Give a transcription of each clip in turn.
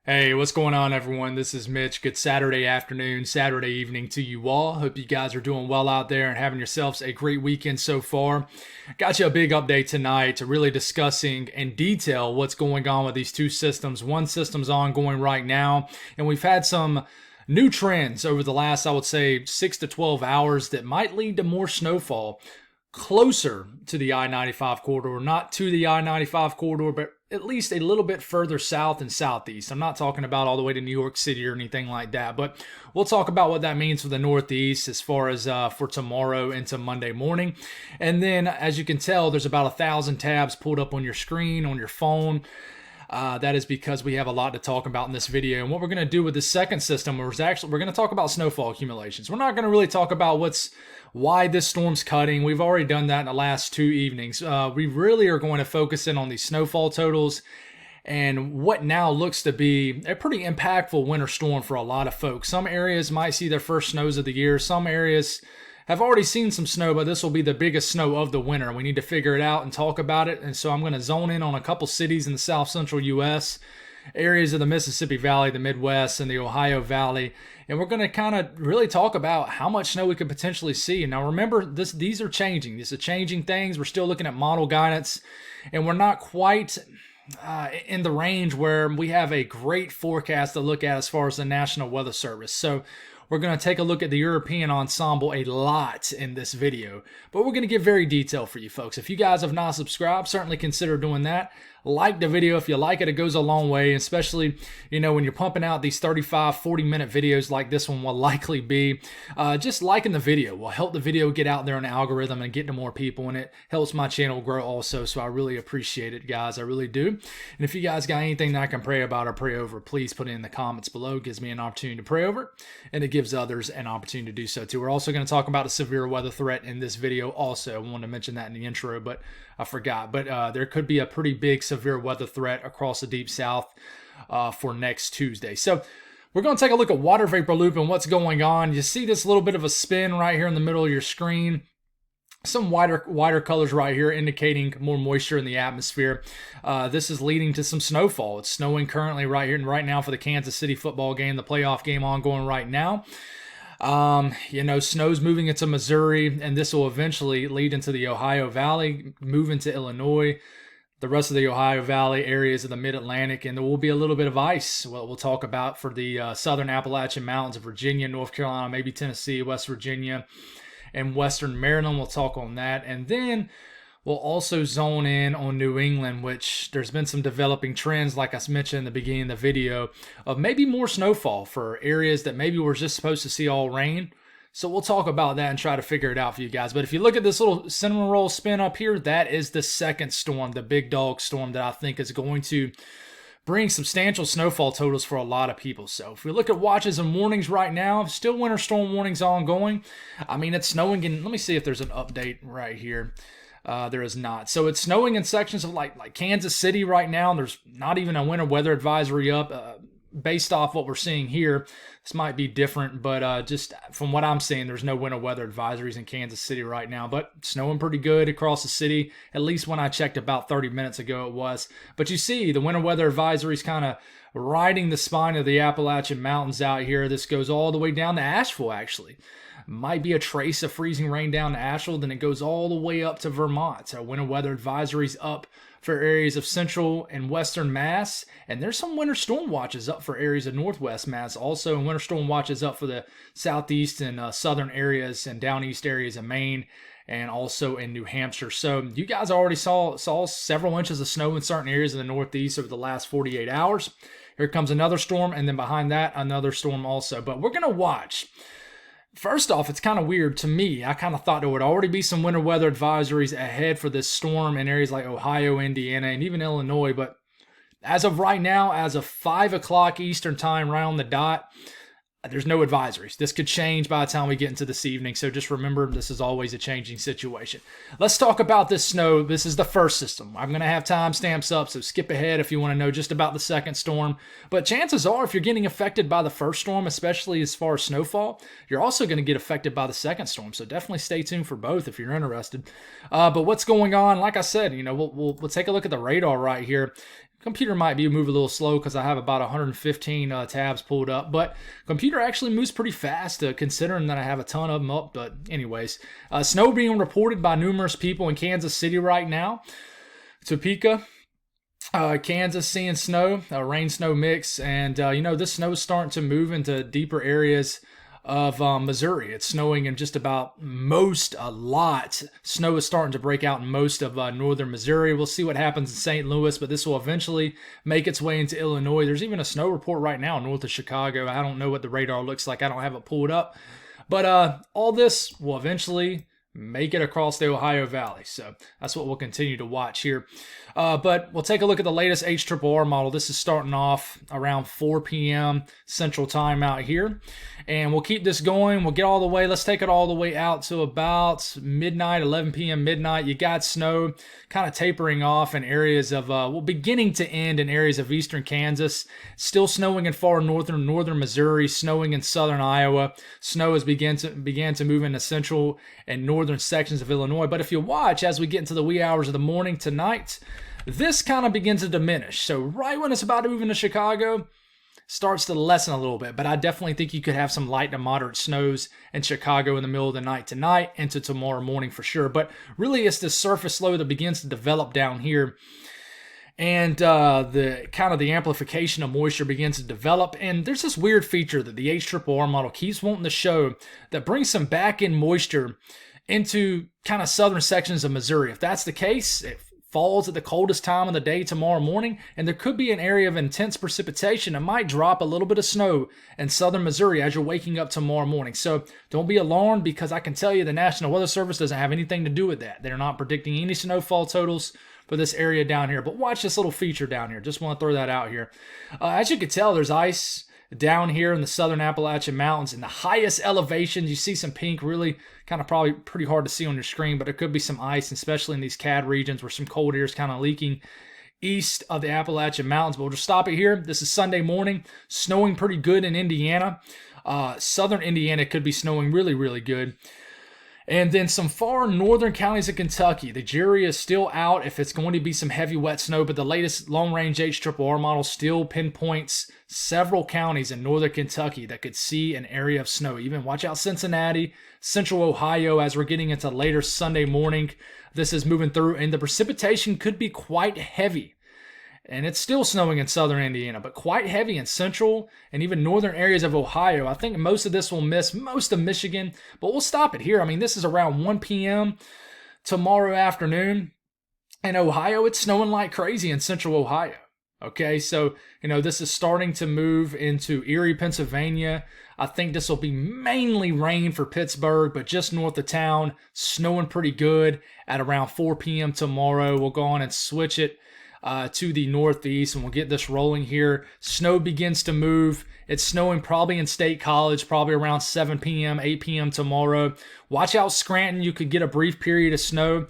Hey, what's going on, everyone? This is Mitch. Good Saturday afternoon, Saturday evening to you all. Hope you guys are doing well out there and having yourselves a great weekend so far. Got you a big update tonight to really discussing in detail what's going on with these two systems. One system's ongoing right now, and we've had some new trends over the last, I would say, 6 to 12 hours that might lead to more snowfall closer to the I-95 corridor, not to the I-95 corridor, but at least a little bit further south and southeast. I'm not talking about all the way to New York City or anything like that, but we'll talk about what that means for the Northeast as far as for tomorrow into Monday morning. And then, as you can tell, there's about 1,000 tabs pulled up on your screen, on your phone. That is because we have a lot to talk about in this video. And what we're going to do with the second system is actually we're going to talk about snowfall accumulations. We're not going to really talk about why this storm's cutting. We've already done that in the last two evenings. We really are going to focus in on these snowfall totals and what now looks to be a pretty impactful winter storm for a lot of folks. Some areas might see their first snows of the year. Some areas have already seen some snow, but this will be the biggest snow of the winter. We need to figure it out and talk about it. And so I'm going to zone in on a couple cities in the south central U.S., areas of the Mississippi Valley, the Midwest, and the Ohio Valley. And we're going to kind of really talk about how much snow we could potentially see. And now remember, these are changing. These are changing things. We're still looking at model guidance, and we're not quite in the range where we have a great forecast to look at as far as the National Weather Service. So we're going to take a look at the European ensemble a lot in this video, but we're going to get very detailed for you folks. If you guys have not subscribed, certainly consider doing that. Like the video. If you like it, it goes a long way, especially, when you're pumping out these 35, 40-minute videos like this one will likely be. Just liking the video will help the video get out there in the algorithm and get to more people, and it helps my channel grow also, so I really appreciate it, guys. I really do. And if you guys got anything that I can pray about or pray over, please put it in the comments below. It gives me an opportunity to pray over, and it gives others an opportunity to do so too. We're also going to talk about a severe weather threat in this video also. I wanted to mention that in the intro, but I forgot. But there could be a pretty big severe weather threat across the deep south for next Tuesday. So we're going to take a look at water vapor loop and what's going on. You see this little bit of a spin right here in the middle of your screen. Some wider colors right here indicating more moisture in the atmosphere. This is leading to some snowfall. It's snowing currently right here and right now for the Kansas City football game, the playoff game ongoing right now. Snow's moving into Missouri, and this will eventually lead into the Ohio Valley, move into Illinois, the rest of the Ohio Valley areas of the Mid-Atlantic, and there will be a little bit of ice. We'll talk about for the southern Appalachian Mountains of Virginia, North Carolina, maybe Tennessee, West Virginia, and western Maryland. We'll talk on that. And then we'll also zone in on New England, which there's been some developing trends, like I mentioned in the beginning of the video, of maybe more snowfall for areas that maybe we're just supposed to see all rain. So we'll talk about that and try to figure it out for you guys. But if you look at this little cinnamon roll spin up here, that is the second storm, the big dog storm that I think is going to bring substantial snowfall totals for a lot of people. So if we look at watches and warnings right now, still winter storm warnings ongoing. I mean, it's snowing in, let me see if there's an update right here. There is not. So it's snowing in sections of like Kansas City right now. There's not even a winter weather advisory up. Based off what we're seeing here, this might be different, but just from what I'm seeing, there's no winter weather advisories in Kansas City right now, but snowing pretty good across the city, at least when I checked about 30 minutes ago it was. But you see, the winter weather advisories kind of riding the spine of the Appalachian Mountains out here. This goes all the way down to Asheville, actually. Might be a trace of freezing rain down to Asheville, then it goes all the way up to Vermont. So winter weather advisories up for areas of central and western Mass, and there's some winter storm watches up for areas of northwest Mass also, and winter storm watches up for the southeast and southern areas and down east areas of Maine and also in New Hampshire. So you guys already saw several inches of snow in certain areas of the Northeast over the last 48 hours. Here comes another storm, and then behind that, another storm also. But we're going to watch. First off, it's kind of weird to me. I kind of thought there would already be some winter weather advisories ahead for this storm in areas like Ohio, Indiana, and even Illinois. But as of right now, as of 5 o'clock Eastern time, right on the dot, there's no advisories. This could change by the time we get into this evening, so just remember this is always a changing situation. Let's talk about this snow. This is the first system. I'm going to have timestamps up, so skip ahead if you want to know just about the second storm. But chances are, if you're getting affected by the first storm, especially as far as snowfall, you're also going to get affected by the second storm, so definitely stay tuned for both if you're interested. But what's going on, like I said, we'll take a look at the radar right here. Computer might be move a little slow because I have about 115 tabs pulled up, but computer actually moves pretty fast considering that I have a ton of them up. But anyways, snow being reported by numerous people in Kansas City right now. Topeka, Kansas seeing snow, rain-snow mix, and this snow is starting to move into deeper areas of Missouri. It's snowing in just about a lot. Snow is starting to break out in most of northern Missouri. We'll see what happens in St. Louis, but this will eventually make its way into Illinois. There's even a snow report right now north of Chicago. I don't know what the radar looks like. I don't have it pulled up. But all this will eventually make it across the Ohio Valley. So that's what we'll continue to watch here. But we'll take a look at the latest HRRR model. This is starting off around 4 p.m. Central Time out here. And we'll keep this going. We'll get all the way. Let's take it all the way out to about midnight, 11 p.m. midnight. You got snow kind of tapering off in areas of, beginning to end in areas of eastern Kansas. Still snowing in far northern Missouri, snowing in southern Iowa. Snow has began to move into central and northern sections of Illinois. But if you watch, as we get into the wee hours of the morning tonight, this kind of begins to diminish. So right when it's about to move into Chicago, starts to lessen a little bit. But I definitely think you could have some light to moderate snows in Chicago in the middle of the night tonight into tomorrow morning for sure. But really, it's the surface low that begins to develop down here. And the amplification of moisture begins to develop. And there's this weird feature that the HRRR model keeps wanting to show that brings some back-end moisture into kind of southern sections of Missouri. If that's the case, it falls at the coldest time of the day tomorrow morning, and there could be an area of intense precipitation that might drop a little bit of snow in southern Missouri as you're waking up tomorrow morning. So don't be alarmed, because I can tell you the National Weather Service doesn't have anything to do with that. They're not predicting any snowfall totals for this area down here. But watch this little feature down here. Just want to throw that out here. As you can tell, there's ice down here in the southern Appalachian Mountains. In the highest elevations, you see some pink, really kind of probably pretty hard to see on your screen, but there could be some ice, especially in these CAD regions where some cold air is kind of leaking east of the Appalachian Mountains. But we'll just stop it here. This is Sunday morning. Snowing pretty good in Indiana. Southern Indiana could be snowing really, really good. And then some far northern counties of Kentucky. The jury is still out if it's going to be some heavy wet snow, but the latest long-range HRRR model still pinpoints several counties in northern Kentucky that could see an area of snow. Even watch out Cincinnati, central Ohio as we're getting into later Sunday morning. This is moving through, and the precipitation could be quite heavy. And it's still snowing in southern Indiana, but quite heavy in central and even northern areas of Ohio. I think most of this will miss most of Michigan, but we'll stop it here. I mean, this is around 1 p.m. tomorrow afternoon. In Ohio, it's snowing like crazy in central Ohio. Okay, so, this is starting to move into Erie, Pennsylvania. I think this will be mainly rain for Pittsburgh, but just north of town, snowing pretty good at around 4 p.m. tomorrow. We'll go on and switch it to the northeast, and we'll get this rolling here. Snow begins to move. It's snowing probably in State College, probably around 7 p.m., 8 p.m. tomorrow. Watch out Scranton. You could get a brief period of snow.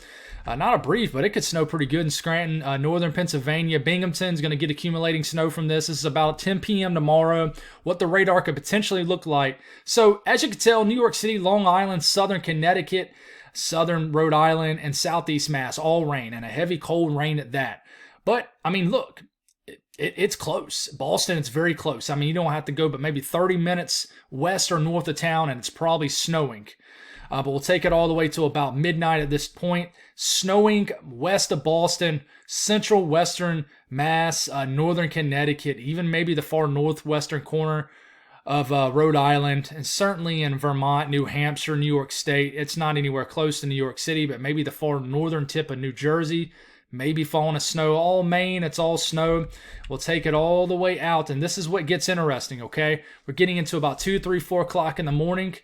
Not a brief, but it could snow pretty good in Scranton. Northern Pennsylvania, Binghamton's going to get accumulating snow from this. This is about 10 p.m. tomorrow, what the radar could potentially look like. So, as you can tell, New York City, Long Island, southern Connecticut, southern Rhode Island, and southeast Mass, all rain, and a heavy cold rain at that. But, I mean, look, it's close. Boston, it's very close. I mean, you don't have to go but maybe 30 minutes west or north of town, and it's probably snowing. But we'll take it all the way to about midnight at this point. Snowing west of Boston, central western Mass, northern Connecticut, even maybe the far northwestern corner of Rhode Island, and certainly in Vermont, New Hampshire, New York State. It's not anywhere close to New York City, but maybe the far northern tip of New Jersey. Maybe falling of snow. All Maine, it's all snow. We'll take it all the way out, and this is what gets interesting, okay? We're getting into about 2, 3, 4 o'clock in the morning.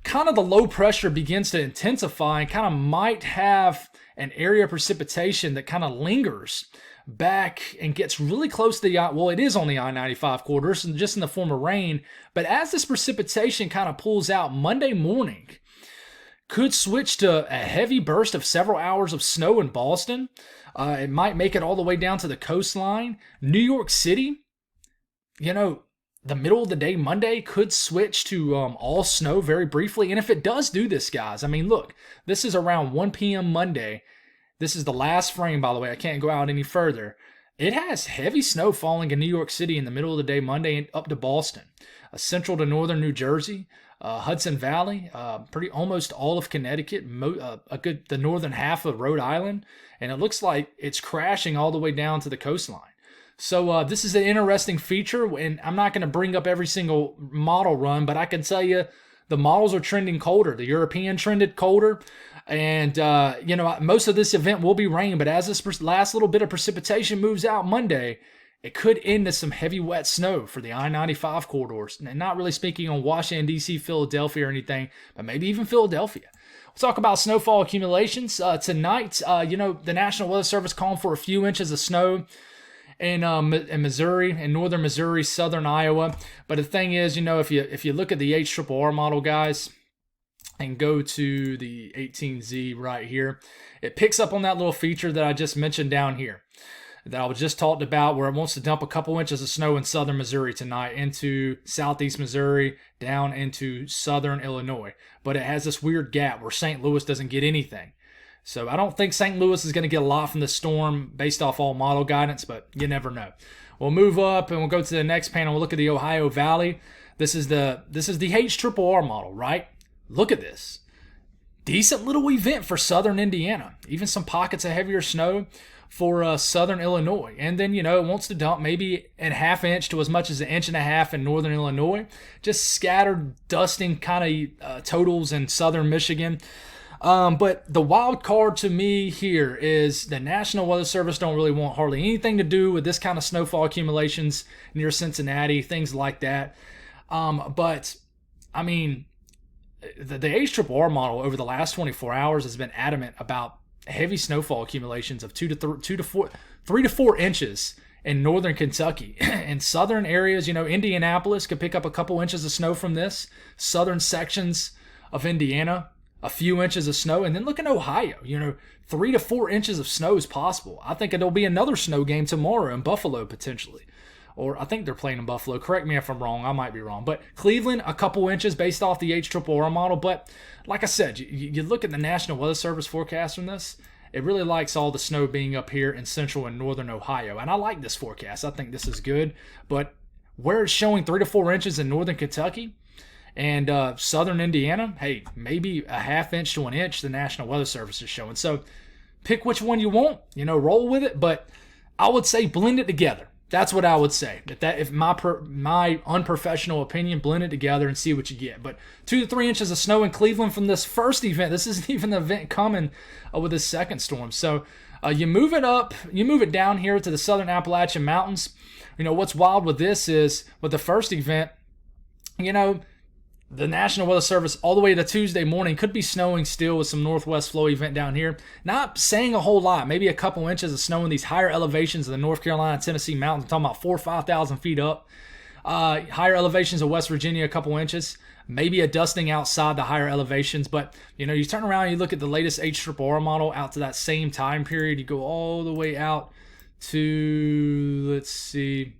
Kind of the low pressure begins to intensify and kind of might have an area of precipitation that kind of lingers back and gets really close to the, it is on the I-95 corridor, so just in the form of rain. But as this precipitation kind of pulls out Monday morning, could switch to a heavy burst of several hours of snow in Boston. It might make it all the way down to the coastline. New York City, the middle of the day Monday could switch to all snow very briefly. And if it does do this, guys, I mean, look, this is around 1 p.m. Monday. This is the last frame, by the way. I can't go out any further. It has heavy snow falling in New York City in the middle of the day Monday and up to Boston, central to northern New Jersey, Hudson Valley, pretty almost all of Connecticut, the northern half of Rhode Island, and it looks like it's crashing all the way down to the coastline. So this is an interesting feature, and I'm not going to bring up every single model run, but I can tell you the models are trending colder. The European trended colder. And, most of this event will be rain, but as this last little bit of precipitation moves out Monday, it could end to some heavy wet snow for the I-95 corridors. And not really speaking on Washington, D.C., Philadelphia or anything, but maybe even Philadelphia. We'll talk about snowfall accumulations. Tonight, the National Weather Service calling for a few inches of snow in Missouri, in northern Missouri, southern Iowa. But the thing is, if you look at the HRRR model, guys, and go to the 18Z right here, it picks up on that little feature that I just mentioned down here that I was just talked about, where it wants to dump a couple inches of snow in southern Missouri tonight into southeast Missouri, down into southern Illinois. But it has this weird gap where St. Louis doesn't get anything. So I don't think St. Louis is going to get a lot from the storm based off all model guidance, but you never know. We'll move up and we'll go to the next panel. We'll look at the Ohio Valley. This is the HRRR model, right? Look at this. Decent little event for southern Indiana. Even some pockets of heavier snow for southern Illinois. And then, it wants to dump maybe a half inch to as much as an inch and a half in northern Illinois. Just scattered, dusting kind of totals in southern Michigan. But the wild card to me here is the National Weather Service don't really want hardly anything to do with this kind of snowfall accumulations near Cincinnati, things like that. But, I mean, the HRRR model over the last 24 hours has been adamant about heavy snowfall accumulations of 3 to 4 inches in northern Kentucky. In southern areas, Indianapolis could pick up a couple inches of snow from this. Southern sections of Indiana, a few inches of snow. And then look at Ohio, 3 to 4 inches of snow is possible. I think it'll be another snow game tomorrow in Buffalo potentially. Or I think they're playing in Buffalo. Correct me if I'm wrong. I might be wrong. But Cleveland, a couple inches based off the HRRR model. But like I said, you look at the National Weather Service forecast from this, it really likes all the snow being up here in central and northern Ohio. And I like this forecast. I think this is good. But where it's showing 3 to 4 inches in northern Kentucky and southern Indiana, hey, maybe a half inch to an inch the National Weather Service is showing. So pick which one you want, roll with it. But I would say blend it together. That's what I would say. If my unprofessional opinion, blend it together and see what you get. But 2 to 3 inches of snow in Cleveland from this first event. This isn't even the event coming with this second storm. So you move it up, you move it down here to the southern Appalachian Mountains. What's wild with this is with the first event, the National Weather Service all the way to Tuesday morning could be snowing still with some northwest flow event down here. Not saying a whole lot, maybe a couple inches of snow in these higher elevations of the North Carolina, Tennessee mountains. I'm talking about 4,000 or 5,000 feet up. Higher elevations of West Virginia, a couple inches. Maybe a dusting outside the higher elevations. But, you turn around and you look at the latest HRRR model out to that same time period. You go all the way out to, let's see.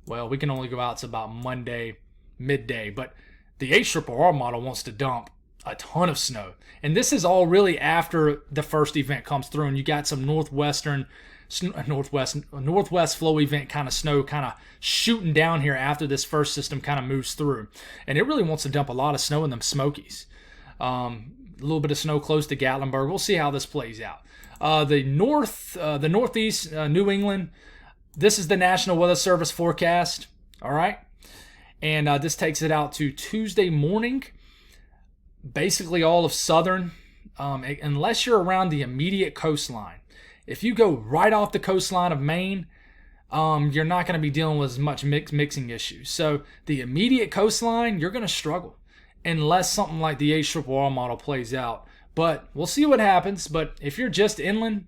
Well, we can only go out to about Monday, midday. But the HRRR model wants to dump a ton of snow. And this is all really after the first event comes through and you got some northwest flow event kind of snow kind of shooting down here after this first system kind of moves through. And it really wants to dump a lot of snow in them Smokies. A little bit of snow close to Gatlinburg. We'll see how this plays out. The northeast, New England, this is the National Weather Service forecast. All right. And this takes it out to Tuesday morning. Basically all of southern, unless you're around the immediate coastline. If you go right off the coastline of Maine, you're not going to be dealing with as much mixing issues. So the immediate coastline, you're going to struggle unless something like the HRRR model plays out. But we'll see what happens. But if you're just inland,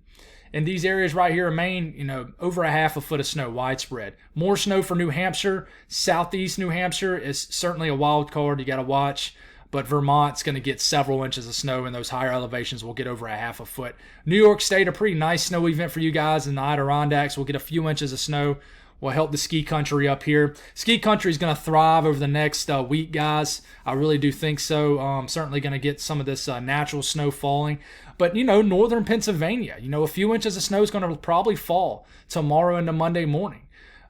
in these areas right here in Maine, over a half a foot of snow widespread. More snow for New Hampshire. Southeast New Hampshire is certainly a wild card you got to watch. But Vermont's going to get several inches of snow, and those higher elevations will get over a half a foot. New York State, a pretty nice snow event for you guys in the Adirondacks. We'll get a few inches of snow. will help the ski country up here. Ski country is going to thrive over the next week, guys. I really do think so. Certainly going to get some of this natural snow falling. But, northern Pennsylvania, a few inches of snow is going to probably fall tomorrow into Monday morning.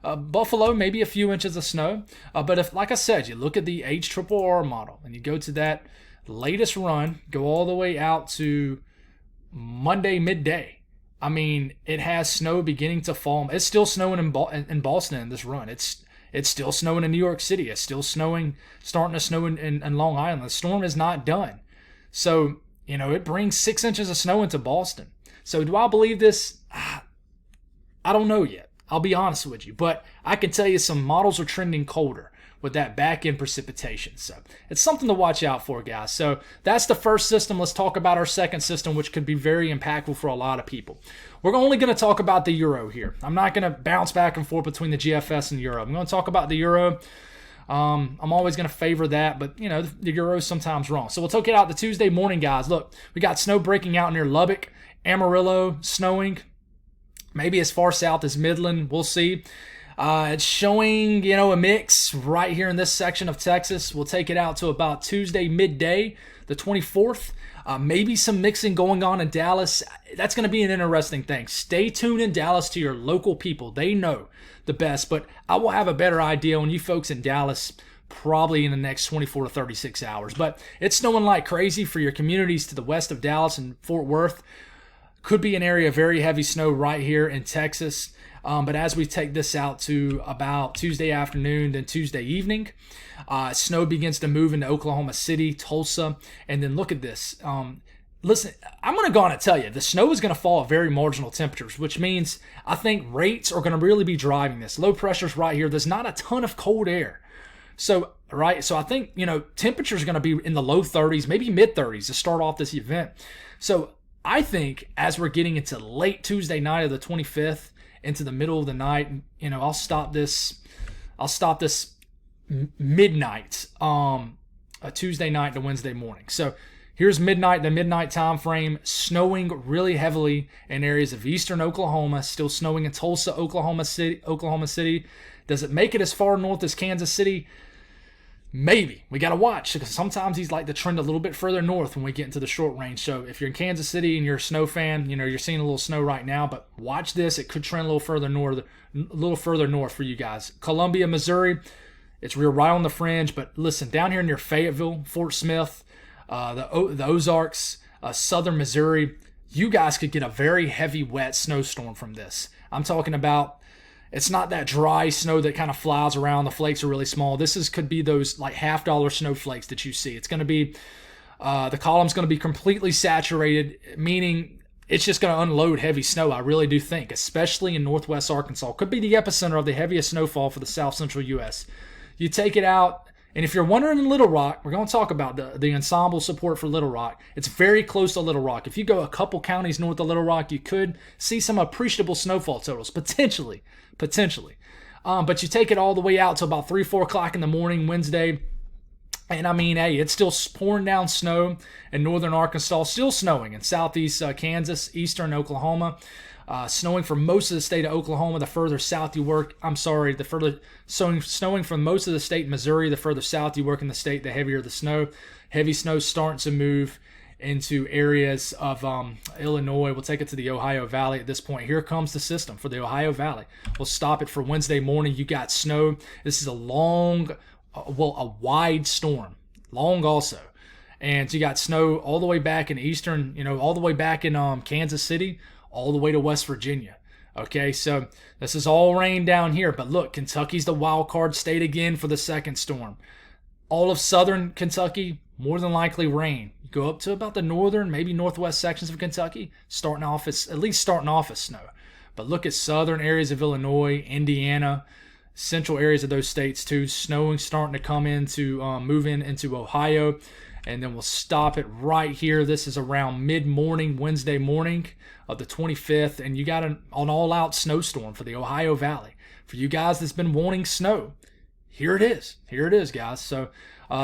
Buffalo, maybe a few inches of snow. But if, like I said, you look at the HRRR model and you go to that latest run, go all the way out to Monday midday. I mean, it has snow beginning to fall. It's still snowing in Boston in this run. It's still snowing in New York City. It's still starting to snow in Long Island. The storm is not done. So, it brings 6 inches of snow into Boston. So do I believe this? I don't know yet. I'll be honest with you. But I can tell you some models are trending colder with that back-end precipitation. So it's something to watch out for, guys. So that's the first system. Let's talk about our second system, which could be very impactful for a lot of people. We're only going to talk about the Euro here. I'm not going to bounce back and forth between the GFS and Euro. I'm going to talk about the Euro. I'm always going to favor that, but, the Euro is sometimes wrong. So we'll take it out the Tuesday morning, guys. Look, we got snow breaking out near Lubbock, Amarillo, snowing, maybe as far south as Midland. We'll see. It's showing, a mix right here in this section of Texas. We'll take it out to about Tuesday midday, the 24th. Maybe some mixing going on in Dallas. That's going to be an interesting thing. Stay tuned in Dallas to your local people. They know the best, but I will have a better idea on you folks in Dallas probably in the next 24 to 36 hours. But it's snowing like crazy for your communities to the west of Dallas and Fort Worth. Could be an area of very heavy snow right here in Texas. But as we take this out to about Tuesday afternoon, then Tuesday evening, snow begins to move into Oklahoma City, Tulsa, and then look at this. Listen, I'm going to go on and tell you, the snow is going to fall at very marginal temperatures, which means I think rates are going to really be driving this. Low pressure's right here. There's not a ton of cold air. So I think, temperatures are going to be in the low 30s, maybe mid 30s to start off this event. So I think as we're getting into late Tuesday night of the 25th, into the middle of the night, I'll stop this midnight, a Tuesday night to Wednesday morning. So here's the midnight time frame, snowing really heavily in areas of eastern Oklahoma, still snowing in Tulsa, Oklahoma City. Does it make it as far north as Kansas City? Maybe. We got to watch, because sometimes these like to trend a little bit further north when we get into the short range. So if you're in Kansas City and you're a snow fan, you're seeing a little snow right now, but watch this. It could trend a little further north for you guys. Columbia, Missouri, we're right on the fringe, but listen, down here near Fayetteville, Fort Smith, the Ozarks, southern Missouri, you guys could get a very heavy, wet snowstorm from this. I'm talking about, it's not that dry snow that kind of flies around. The flakes are really small. Could be those like $50 snowflakes that you see. It's going to be, the column's going to be completely saturated, meaning it's just going to unload heavy snow. I really do think, especially in northwest Arkansas. Could be the epicenter of the heaviest snowfall for the south central U.S. You take it out, and if you're wondering in Little Rock, we're going to talk about the ensemble support for Little Rock. It's very close to Little Rock. If you go a couple counties north of Little Rock, you could see some appreciable snowfall totals, potentially. But you take it all the way out to about 3-4 o'clock in the morning Wednesday, and I mean, hey, it's still pouring down snow in northern Arkansas, still snowing in southeast Kansas, eastern Oklahoma, snowing for most of the state of Oklahoma. The further south you work, snowing from most of the state Missouri. The further south you work in the state, the heavier the snow. Heavy snow starting to move into areas of Illinois. We'll take it to the Ohio Valley at this point. Here comes the system for the Ohio Valley. We'll stop it for Wednesday morning. You got snow. This is a wide storm. Long also. And you got snow all the way back in eastern, all the way back in Kansas City, all the way to West Virginia. Okay, so this is all rain down here. But look, Kentucky's the wild card state again for the second storm. All of southern Kentucky, more than likely rain. You go up to about the northern, maybe northwest sections of Kentucky, starting off as snow. But look at southern areas of Illinois, Indiana, central areas of those states too. Snowing starting to come into, move into Ohio. And then we'll stop it right here. This is around mid-morning, Wednesday morning of the 25th. And you got an all-out snowstorm for the Ohio Valley. For you guys that's been wanting snow, here it is. Here it is, guys. So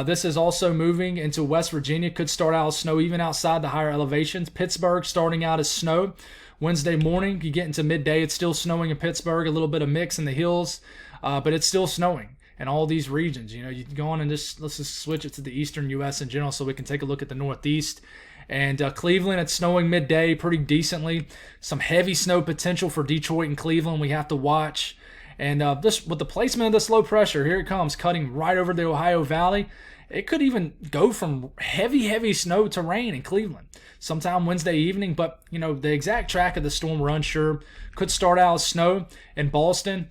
This is also moving into West Virginia. Could start out as snow even outside the higher elevations. Pittsburgh starting out as snow. Wednesday morning, you get into midday, it's still snowing in Pittsburgh. A little bit of mix in the hills, but it's still snowing in all these regions. You know, you can go on and let's just switch it to the eastern U.S. in general so we can take a look at the Northeast. And Cleveland, it's snowing midday pretty decently. Some heavy snow potential for Detroit and Cleveland we have to watch. And this, with the placement of this low pressure, here it comes, cutting right over the Ohio Valley. It could even go from heavy snow to rain in Cleveland sometime Wednesday evening. But, you know, the exact track of the storm we're unsure. Could start out as snow in Boston.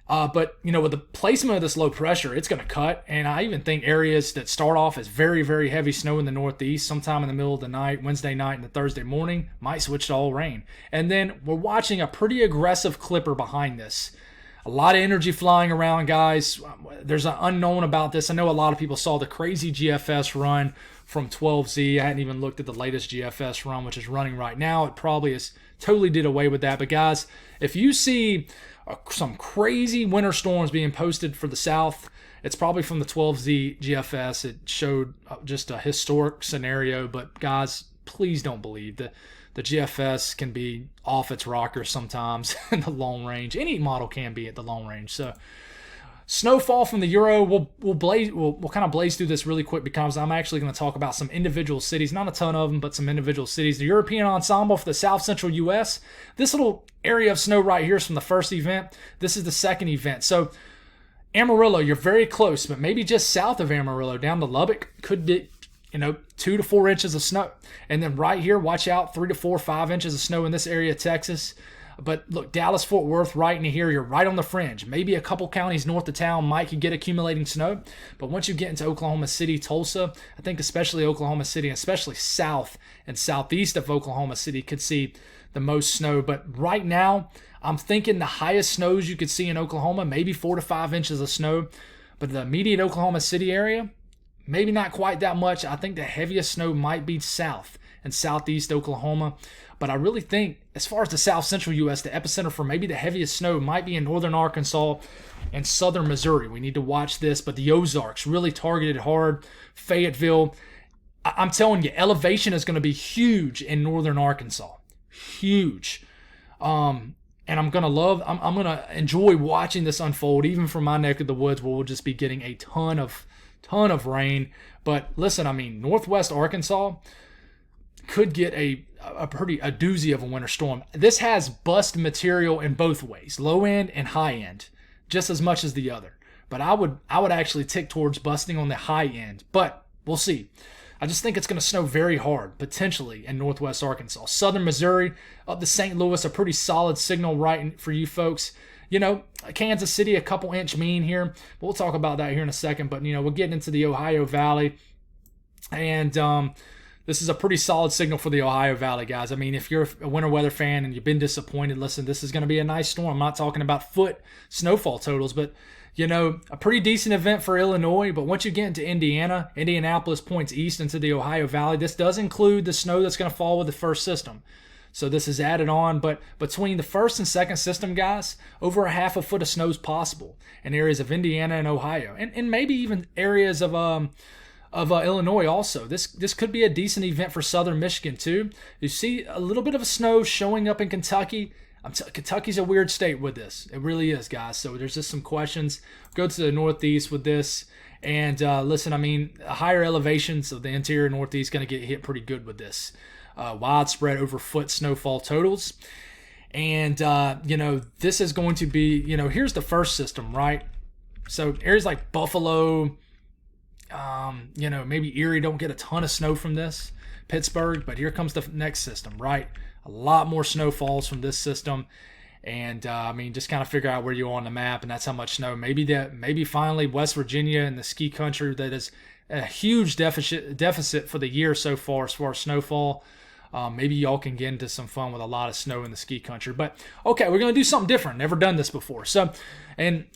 But, you know, with the placement of this low pressure, it's going to cut. And I even think areas that start off as very heavy snow in the Northeast, sometime in the middle of the night, Wednesday night and the Thursday morning, might switch to all rain. And then we're watching a pretty aggressive clipper behind this. A lot of energy flying around, guys. There's an unknown about this. I know a lot of people saw the crazy GFS run from 12Z. I hadn't even looked at the latest GFS run, which is running right now. It probably is totally did away with that. But, guys, if you see some crazy winter storms being posted for the South, it's probably from the 12Z GFS. It showed just a historic scenario. But, guys, please don't believe that the GFS can be off its rocker sometimes in the long range. Any model can be at the long range. So snowfall from the Euro, we'll kind of blaze through this really quick because I'm actually going to talk about some individual cities, not a ton of them, but some individual cities. The European ensemble for the South Central U.S. This little area of snow right here is from the first event. This is the second event. So Amarillo, you're very close, but maybe just south of Amarillo down to Lubbock could be, 2 to 4 inches of snow. And then right here, watch out, 3 to 4, 5 inches of snow in this area of Texas. But look, Dallas, Fort Worth, right in here, you're right on the fringe. Maybe a couple counties north of town might get accumulating snow. But once you get into Oklahoma City, Tulsa, I think especially Oklahoma City, especially south and southeast of Oklahoma City, could see the most snow. But right now, I'm thinking the highest snows you could see in Oklahoma, maybe 4 to 5 inches of snow. But the immediate Oklahoma City area, maybe not quite that much. I think the heaviest snow might be south and southeast Oklahoma. But I really think, as far as the south central U.S., the epicenter for maybe the heaviest snow might be in northern Arkansas and southern Missouri. We need to watch this. But the Ozarks really targeted hard. Fayetteville. I'm telling you, elevation is going to be huge in northern Arkansas. Huge. And I'm going to enjoy watching this unfold, even from my neck of the woods, where we'll just be getting a ton of rain. But listen, I mean, northwest Arkansas could get a doozy of a winter storm. This has bust material in both ways, low end and high end, just as much as the other. But I would actually tick towards busting on the high end, but we'll see. I just think it's going to snow very hard, potentially, in northwest Arkansas. Southern Missouri, up to St. Louis, a pretty solid signal right for you folks. Kansas City, a couple inch mean here. We'll talk about that here in a second. But, we're getting into the Ohio Valley. And this is a pretty solid signal for the Ohio Valley, guys. I mean, if you're a winter weather fan and you've been disappointed, listen, this is going to be a nice storm. I'm not talking about foot snowfall totals, but, a pretty decent event for Illinois. But once you get into Indiana, Indianapolis points east into the Ohio Valley. This does include the snow that's going to fall with the first system. So this is added on, but between the first and second system, guys, over a half a foot of snow is possible in areas of Indiana and Ohio, and maybe even areas of Illinois also. This could be a decent event for southern Michigan too. You see a little bit of snow showing up in Kentucky. Kentucky's a weird state with this. It really is, guys. So there's just some questions. Go to the Northeast with this. And listen, I mean, higher elevations of the interior Northeast going to get hit pretty good with this. Widespread over foot snowfall totals. And, this is going to be, here's the first system, right? So areas like Buffalo, maybe Erie don't get a ton of snow from this. Pittsburgh, but here comes the next system, right? A lot more snow falls from this system. And, just kind of figure out where you are on the map, and that's how much snow. Maybe finally West Virginia and the ski country that is a huge deficit for the year so far as snowfall. Maybe y'all can get into some fun with a lot of snow in the ski country. But, okay, we're going to do something different. Never done this before. So, and,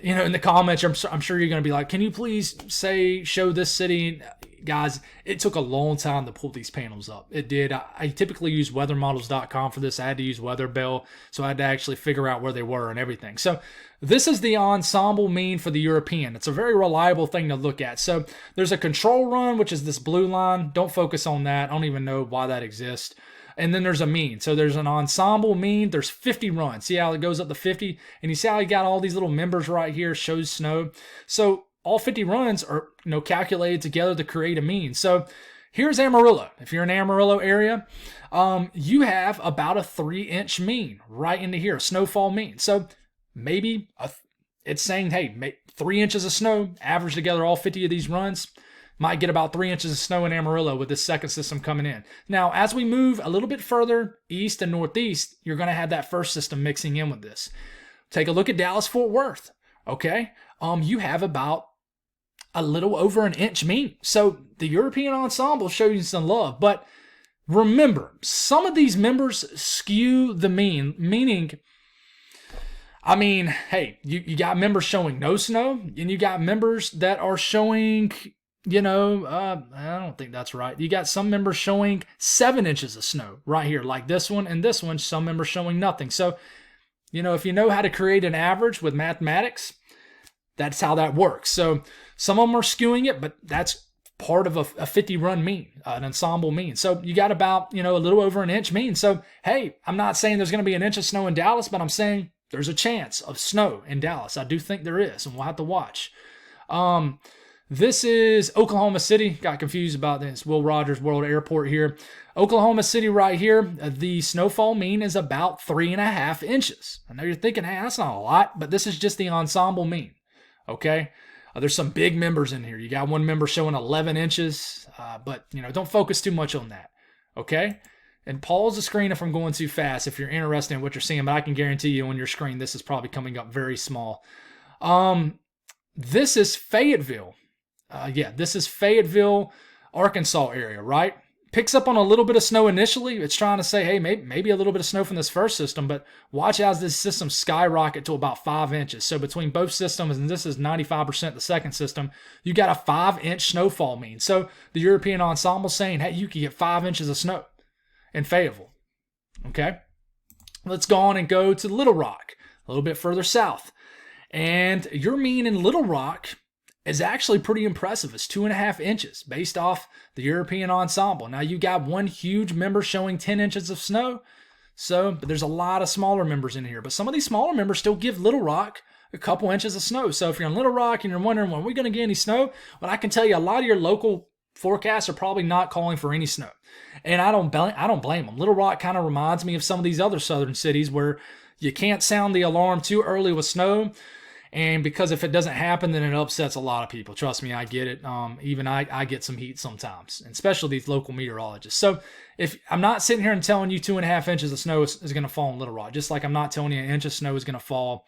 in the comments, I'm sure you're going to be like, can you please show this city, guys, it took a long time to pull these panels up. It did. I typically use weathermodels.com for this. I had to use Weatherbell, so I had to actually figure out where they were and everything. So this is the ensemble mean for the European. It's a very reliable thing to look at. So there's a control run, which is this blue line. Don't focus on that. I don't even know why that exists. And then there's a mean. So there's an ensemble mean. There's 50 runs. See how it goes up to 50? And you see how you got all these little members right here, shows snow. So all 50 runs are, calculated together to create a mean. So here's Amarillo. If you're in Amarillo area, you have about a 3-inch mean right into here, a snowfall mean. So maybe it's saying, hey, 3 inches of snow, average together all 50 of these runs. Might get about 3 inches of snow in Amarillo with this second system coming in. Now, as we move a little bit further east and northeast, you're going to have that first system mixing in with this. Take a look at Dallas-Fort Worth, okay? You have about a little over an inch mean. So the European ensemble shows you some love. But remember, some of these members skew the mean, meaning, hey, you got members showing no snow, and you got members that are showing... I don't think that's right. You got some members showing 7 inches of snow right here, like this one and this one, some members showing nothing. So, if you know how to create an average with mathematics, that's how that works. So some of them are skewing it, but that's part of a 50-run mean, an ensemble mean. So you got about, a little over an inch mean. So, hey, I'm not saying there's going to be an inch of snow in Dallas, but I'm saying there's a chance of snow in Dallas. I do think there is, and we'll have to watch. This is Oklahoma City. Got confused about this. Will Rogers World Airport here. Oklahoma City right here. The snowfall mean is about 3.5 inches. I know you're thinking, hey, that's not a lot, but this is just the ensemble mean. Okay? There's some big members in here. You got one member showing 11 inches, but, don't focus too much on that. Okay? And pause the screen if I'm going too fast if you're interested in what you're seeing, but I can guarantee you on your screen this is probably coming up very small. This is Fayetteville. This is Fayetteville, Arkansas area, right? Picks up on a little bit of snow initially. It's trying to say, hey, maybe a little bit of snow from this first system, but watch as this system skyrocket to about 5 inches. So between both systems, and this is 95% the second system, you got a 5-inch snowfall mean. So the European ensemble saying, hey, you can get 5 inches of snow in Fayetteville. Okay? Let's go on and go to Little Rock, a little bit further south. And your mean in Little Rock is actually pretty impressive. It's 2.5 inches based off the European ensemble. Now you got one huge member showing 10 inches of snow. But there's a lot of smaller members in here. But some of these smaller members still give Little Rock a couple inches of snow. So if you're in Little Rock and you're wondering, when are we going to get any snow? Well, I can tell you a lot of your local forecasts are probably not calling for any snow. And I don't blame them. Little Rock kind of reminds me of some of these other southern cities where you can't sound the alarm too early with snow. And because if it doesn't happen, then it upsets a lot of people. Trust me, I get it. Even I get some heat sometimes, and especially these local meteorologists. So if I'm not sitting here and telling you 2.5 inches of snow is going to fall in Little Rock, just like I'm not telling you an inch of snow is going to fall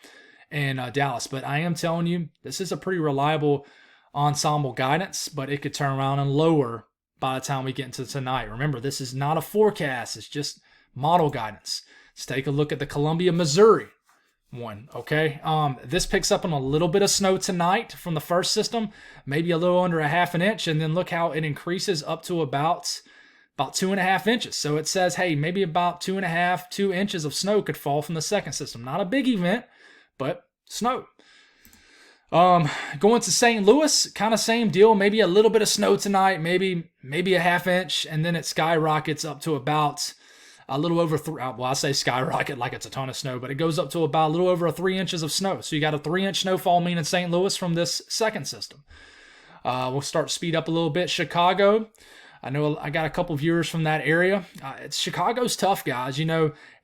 in Dallas. But I am telling you, this is a pretty reliable ensemble guidance, but it could turn around and lower by the time we get into tonight. Remember, this is not a forecast. It's just model guidance. Let's take a look at the Columbia, Missouri one, okay? This picks up on a little bit of snow tonight from the first system, maybe a little under a half an inch, and then look how it increases up to about 2.5 inches. So it says, hey, maybe about 2 inches of snow could fall from the second system. Not a big event, but snow. Going to St. Louis, kind of same deal. Maybe a little bit of snow tonight, maybe a half inch, and then it skyrockets up to about a little over I say skyrocket like it's a ton of snow, but it goes up to about a little over 3 inches of snow. So you got a 3-inch snowfall mean in St. Louis from this second system. We'll start to speed up a little bit. Chicago, I know I got a couple viewers from that area. Chicago's tough, guys.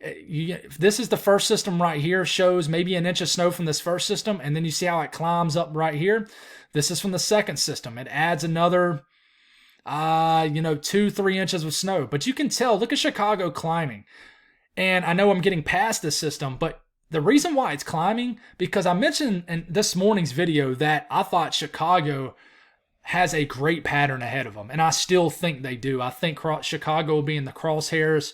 If this is the first system right here, shows maybe an inch of snow from this first system, and then you see how it climbs up right here. This is from the second system. It adds another 2-3 inches of snow. But you can tell, look at Chicago climbing. And I know I'm getting past this system, but the reason why it's climbing, because I mentioned in this morning's video that I thought Chicago has a great pattern ahead of them. And I still think they do. I think Chicago will be in the crosshairs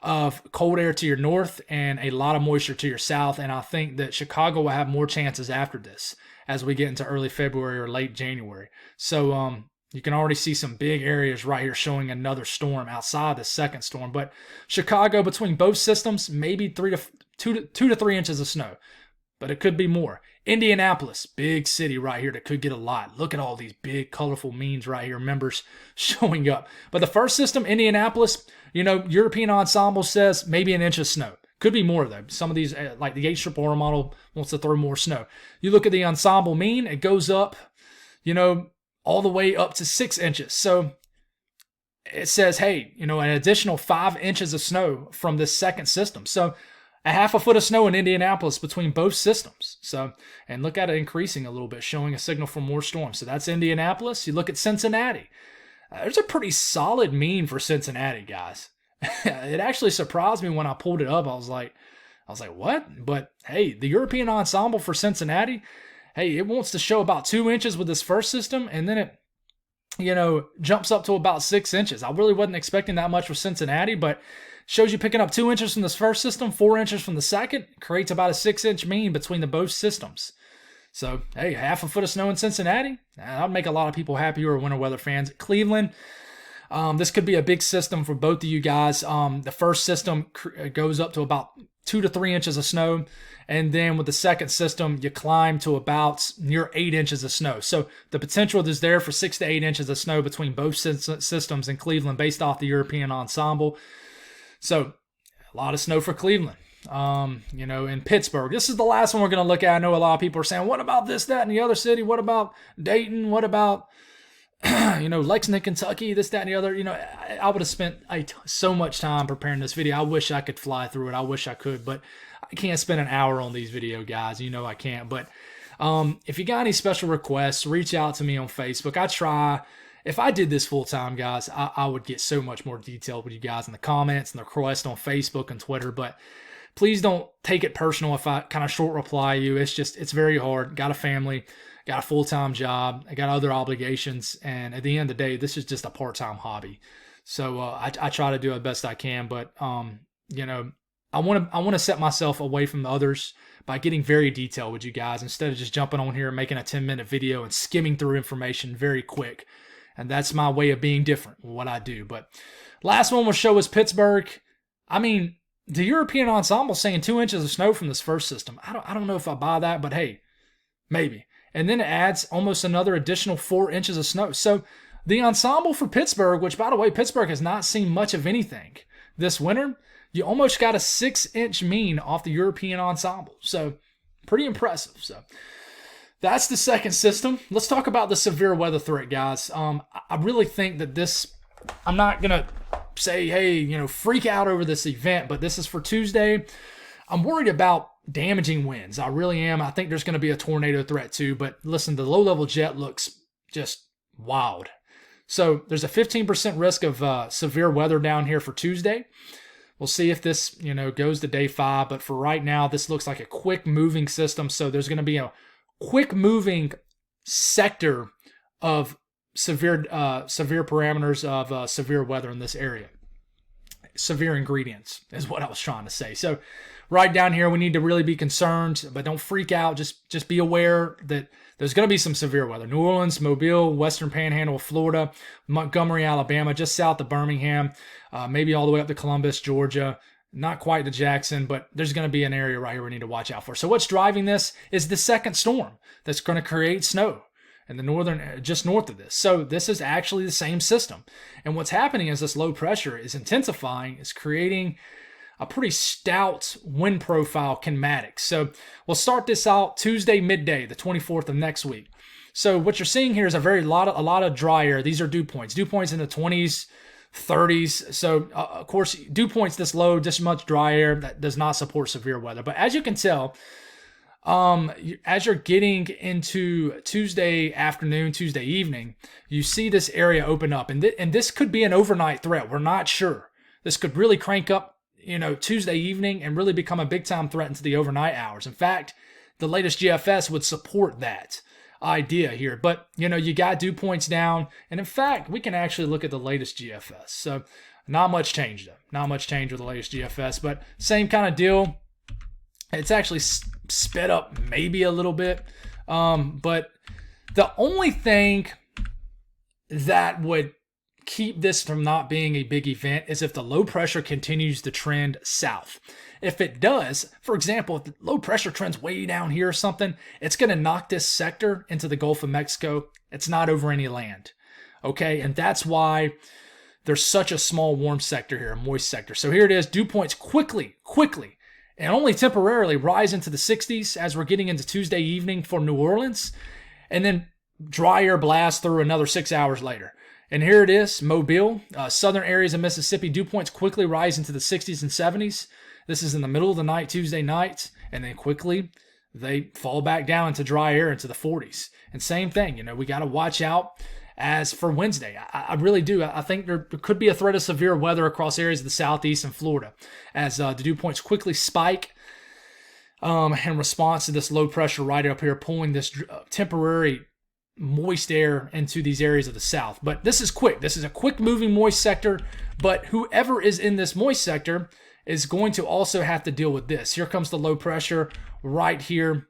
of cold air to your north and a lot of moisture to your south. And I think that Chicago will have more chances after this as we get into early February or late January. So, You can already see some big areas right here showing another storm outside the second storm. But Chicago, between both systems, maybe 2 to 3 inches of snow, but it could be more. Indianapolis, big city right here that could get a lot. Look at all these big, colorful memes right here, members showing up. But the first system, Indianapolis, European Ensemble says maybe an inch of snow. Could be more, though. Some of these, like the HRRR model, wants to throw more snow. You look at the Ensemble mean, it goes up, all the way up to 6 inches. So it says, hey, an additional 5 inches of snow from this second system. So a half a foot of snow in Indianapolis between both systems. So, and look at it increasing a little bit, showing a signal for more storms. So that's Indianapolis. You look at Cincinnati. There's a pretty solid mean for Cincinnati, guys. It actually surprised me when I pulled it up. I was like, what? But hey, the European Ensemble for Cincinnati, hey, it wants to show about 2 inches with this first system, and then it, jumps up to about 6 inches. I really wasn't expecting that much for Cincinnati, but shows you picking up 2 inches from this first system, 4 inches from the second, creates about a 6-inch mean between the both systems. So, hey, half a foot of snow in Cincinnati, that would make a lot of people happy who are winter weather fans. Cleveland, this could be a big system for both of you guys. The first system goes up to about 2 to 3 inches of snow, and then with the second system, you climb to about near 8 inches of snow. So the potential is there for 6 to 8 inches of snow between both systems in Cleveland based off the European Ensemble. So a lot of snow for Cleveland. In Pittsburgh. This is the last one we're going to look at. I know a lot of people are saying, what about this, that, and the other city? What about Dayton? What about, Lexington, Kentucky, this, that, and the other? I would have spent so much time preparing this video. I wish I could fly through it. I wish I could, but I can't spend an hour on these video, guys. I can't. But if you got any special requests, reach out to me on Facebook. I try. If I did this full time, guys, I would get so much more detailed with you guys in the comments and the requests on Facebook and Twitter. But please don't take it personal if I kind of short reply you. It's very hard. Got a family, got a full-time job, I got other obligations. And at the end of the day, this is just a part-time hobby. So I try to do the best I can. But, I want to set myself away from the others by getting very detailed with you guys instead of just jumping on here and making a 10-minute video and skimming through information very quick. And that's my way of being different with what I do. But last one we'll show is Pittsburgh. I mean, the European Ensemble saying 2 inches of snow from this first system. I don't know if I buy that, but hey, maybe. And then it adds almost another additional 4 inches of snow. So the Ensemble for Pittsburgh, which by the way, Pittsburgh has not seen much of anything this winter, you almost got a 6-inch mean off the European Ensemble. So pretty impressive. So that's the second system. Let's talk about the severe weather threat, guys. I really think that this, I'm not going to say, hey, freak out over this event, but this is for Tuesday. I'm worried about damaging winds. I really am. I think there's going to be a tornado threat too, but listen, the low-level jet looks just wild. So there's a 15% risk of severe weather down here for Tuesday. We'll see if this, goes to day 5, but for right now, this looks like a quick moving system. So there's going to be a quick moving sector of severe parameters of severe weather in this area. Severe ingredients is what I was trying to say. So right down here, we need to really be concerned, but don't freak out. Just be aware that there's going to be some severe weather. New Orleans, Mobile, Western Panhandle of Florida, Montgomery, Alabama, just south of Birmingham, maybe all the way up to Columbus, Georgia. Not quite to Jackson, but there's going to be an area right here we need to watch out for. So what's driving this is the second storm that's going to create snow in the northern, just north of this. So this is actually the same system. And what's happening is this low pressure is intensifying, is creating a pretty stout wind profile kinematics. So we'll start this out Tuesday midday, the 24th of next week. So what you're seeing here is a lot of dry air. These are dew points. Dew points in the 20s, 30s. So of course, dew points this low, this much dry air, that does not support severe weather. But as you can tell, as you're getting into Tuesday afternoon, Tuesday evening, you see this area open up, and this could be an overnight threat. We're not sure. This could really crank up, Tuesday evening and really become a big time threat into the overnight hours. In fact, the latest GFS would support that idea here. But, you got dew points down, and in fact, we can actually look at the latest GFS. So not much change though. Not much change with the latest GFS, but same kind of deal. It's actually sped up maybe a little bit. But the only thing that would keep this from not being a big event is if the low pressure continues to trend south. If it does, for example, if the low pressure trends way down here or something, it's going to knock this sector into the Gulf of Mexico. It's not over any land. Okay, and that's why there's such a small warm sector here, a moist sector. So here it is. Dew points quickly, and only temporarily rise into the 60s as we're getting into Tuesday evening for New Orleans, and then dry air blast through another 6 hours later. And here it is, Mobile, southern areas of Mississippi, dew points quickly rise into the 60s and 70s. This is in the middle of the night, Tuesday night, and then quickly they fall back down into dry air into the 40s. And same thing, we got to watch out as for Wednesday. I really do. I think there could be a threat of severe weather across areas of the southeast and Florida as the dew points quickly spike in response to this low pressure right up here, pulling this temporary moist air into these areas of the south. But this is quick. This is a quick moving moist sector, but whoever is in this moist sector is going to also have to deal with this. Here comes the low pressure right here.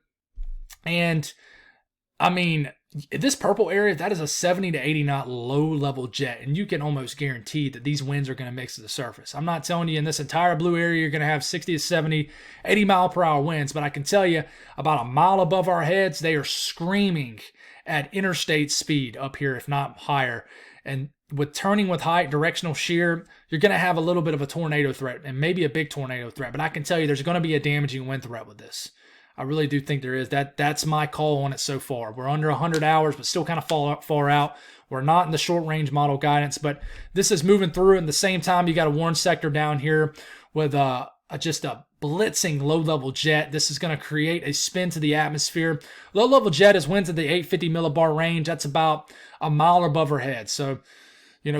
And I mean, this purple area, that is a 70 to 80 knot low level jet. And you can almost guarantee that these winds are going to mix to the surface. I'm not telling you in this entire blue area, you're going to have 60 to 70, 80 mile per hour winds, but I can tell you about a mile above our heads, they are screaming at interstate speed up here, if not higher. And with turning with height, directional shear, you're going to have a little bit of a tornado threat and maybe a big tornado threat. But I can tell you there's going to be a damaging wind threat with this. I really do think there is. That's my call on it so far. We're under 100 hours, but still kind of far out. We're not in the short range model guidance, but this is moving through. At the same time, you got a warm sector down here with just a blitzing low-level jet. This is going to create a spin to the atmosphere. Low-level jet is winds at the 850 millibar range. That's about a mile above our head. So,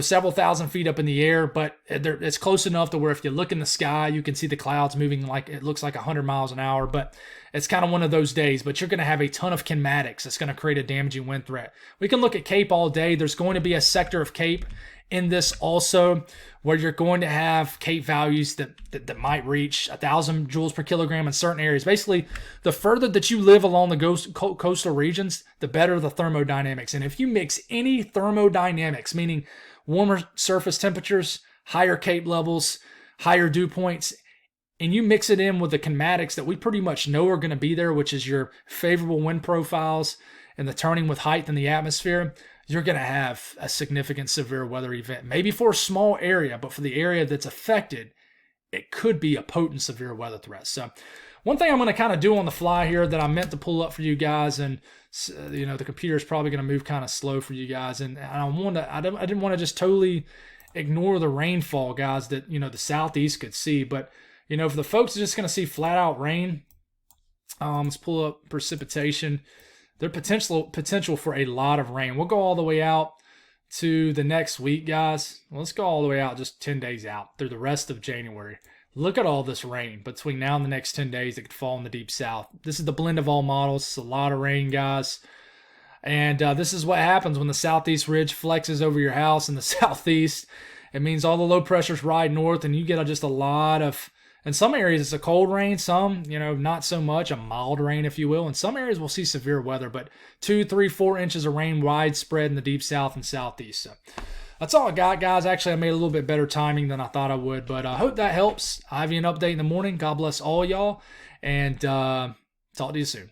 several thousand feet up in the air, but it's close enough to where if you look in the sky, you can see the clouds moving like it looks like 100 miles an hour. But it's kind of one of those days. But you're going to have a ton of kinematics that's going to create a damaging wind threat. We can look at Cape all day. There's going to be a sector of Cape in this also where you're going to have Cape values that might reach 1,000 joules per kilogram in certain areas. Basically, the further that you live along the coastal regions, the better the thermodynamics. And if you mix any thermodynamics, meaning warmer surface temperatures, higher Cape levels, higher dew points, and you mix it in with the kinematics that we pretty much know are going to be there, which is your favorable wind profiles and the turning with height in the atmosphere, you're going to have a significant severe weather event. Maybe for a small area, but for the area that's affected, it could be a potent severe weather threat. So one thing I'm going to kind of do on the fly here that I meant to pull up for you guys, and the computer is probably going to move kind of slow for you guys, and I didn't want to just totally ignore the rainfall, guys, that the southeast could see. But for the folks just going to see flat out rain, let's pull up precipitation. There's potential for a lot of rain. We'll go all the way out to the next week, guys. Let's go all the way out, just 10 days out through the rest of January. Look at all this rain between now and the next 10 days that could fall in the deep south. This is the blend of all models. It's a lot of rain, guys. And this is what happens when the southeast ridge flexes over your house in the southeast. It means all the low pressures ride north, and you get just a lot of, in some areas it's a cold rain, some, not so much, a mild rain, if you will. In some areas we'll see severe weather, but 2, 3, 4 inches of rain widespread in the deep south and southeast. So that's all I got, guys. Actually, I made a little bit better timing than I thought I would, but I hope that helps. I'll have you an update in the morning. God bless all y'all, and talk to you soon.